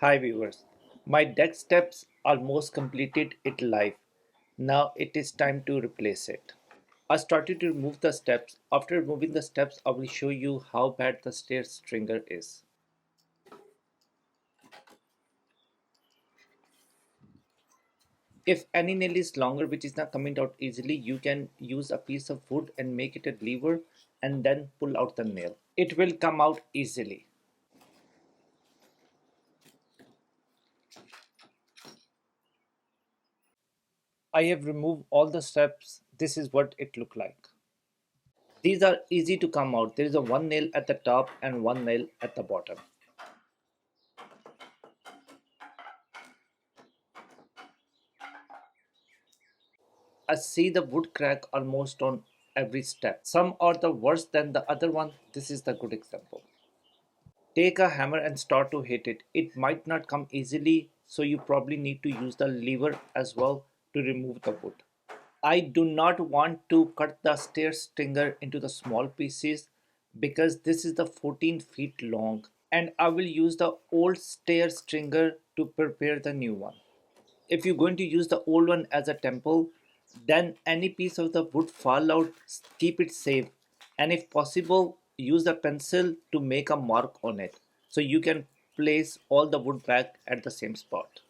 Hi viewers, my deck steps almost completed it live. Now it is time to replace it. I started to remove the steps. After removing the steps, I will show you how bad the stair stringer is. If any nail is longer which is not coming out easily, you can use a piece of wood and make it a lever and then pull out the nail. It will come out easily. I have removed all the steps. This is what it looked like. These are easy to come out. There is a one nail at the top and one nail at the bottom. I see the wood crack almost on every step. Some are the worse than the other one. This is the good example. Take a hammer and start to hit it. It might not come easily, so you probably need to use the lever as well to remove the wood. I do not want to cut the stair stringer into the small pieces because this is the 14 feet long and I will use the old stair stringer to prepare the new one. If you're going to use the old one as a temple, then any piece of the wood fall out, keep it safe, and if possible use a pencil to make a mark on it so you can place all the wood back at the same spot.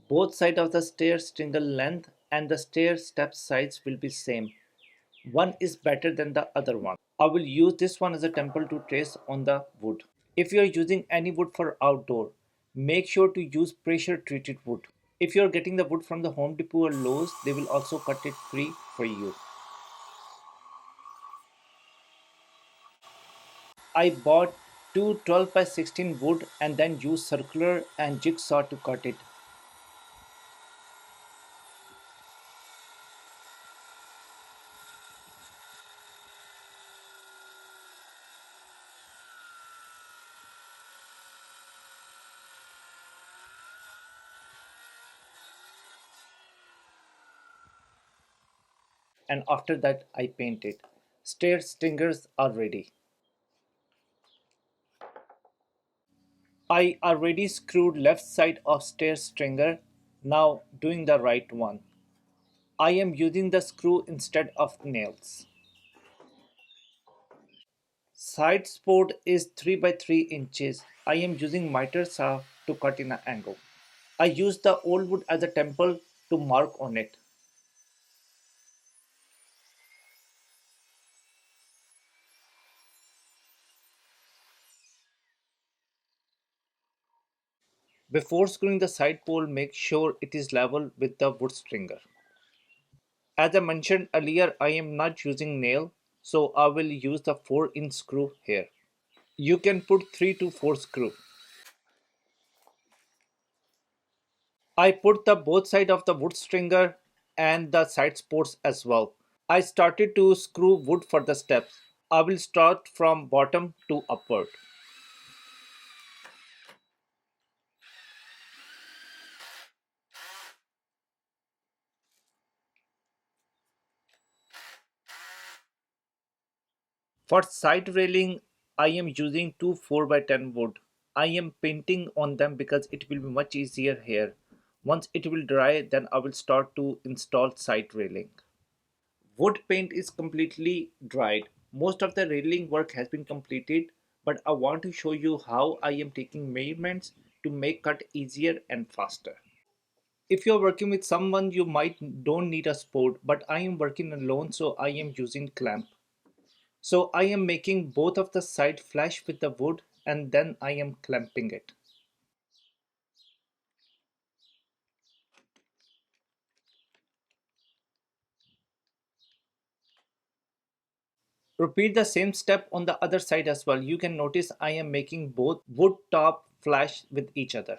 Both sides of the stair stringer length and the stair step size will be same. One is better than the other one. I will use this one as a temple to trace on the wood. If you are using any wood for outdoor, make sure to use pressure treated wood. If you are getting the wood from the Home Depot or Lowe's, they will also cut it free for you. I bought two 12 by 16 wood and then used circular and jigsaw to cut it. And after that I paint it. Stair stringers are ready. I already screwed left side of stair stringer, now doing the right one. I am using the screw instead of nails. Side support is 3 by 3 inches. I am using miter saw to cut in an angle. I use the old wood as a temple to mark on it. Before screwing the side pole, make sure it is level with the wood stringer. As I mentioned earlier, I am not using nail, so I will use the 4-inch screw here. You can put 3 to 4 screw. I put the both side of the wood stringer and the side supports as well. I started to screw wood for the steps. I will start from bottom to upward. For side railing, I am using two 4 by 10 wood. I am painting on them because it will be much easier here. Once it will dry, then I will start to install side railing. Wood paint is completely dried. Most of the railing work has been completed, but I want to show you how I am taking measurements to make cut easier and faster. If you're working with someone, you might don't need a sport, but I am working alone, so I am using clamp. So I am making both of the side flush with the wood and then I am clamping it. Repeat the same step on the other side as well. You can notice I am making both wood top flash with each other.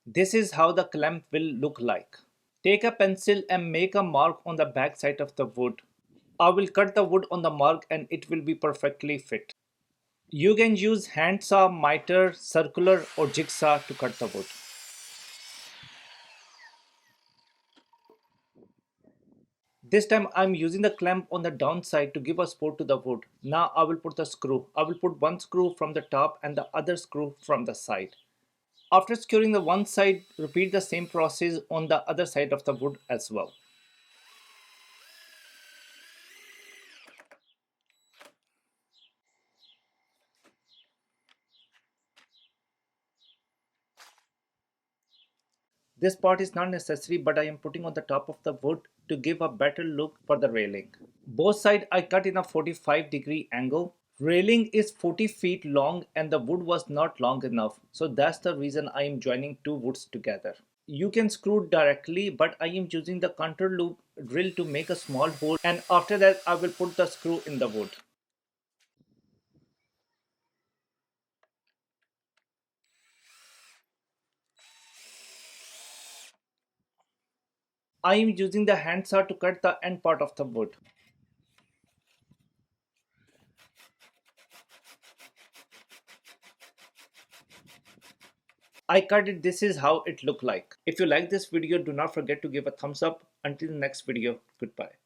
This is how the clamp will look like. Take a pencil and make a mark on the back side of the wood. I will cut the wood on the mark and it will be perfectly fit. You can use hand saw, miter, circular or jigsaw to cut the wood. This time I'm using the clamp on the downside to give a support to the wood. Now I will put the screw. I will put one screw from the top and the other screw from the side. After securing the one side, repeat the same process on the other side of the wood as well. This part is not necessary, but I am putting on the top of the wood to give a better look for the railing. Both sides I cut in a 45-degree angle. Railing is 40 feet long and the wood was not long enough, so that's the reason I am joining two woods together. You can screw directly, but I am using the counter loop drill to make a small hole, and after that I will put the screw in the wood. I am using the handsaw to cut the end part of the wood. I cut it, this is how it looked like. If you like this video, do not forget to give a thumbs up. Until the next video, goodbye.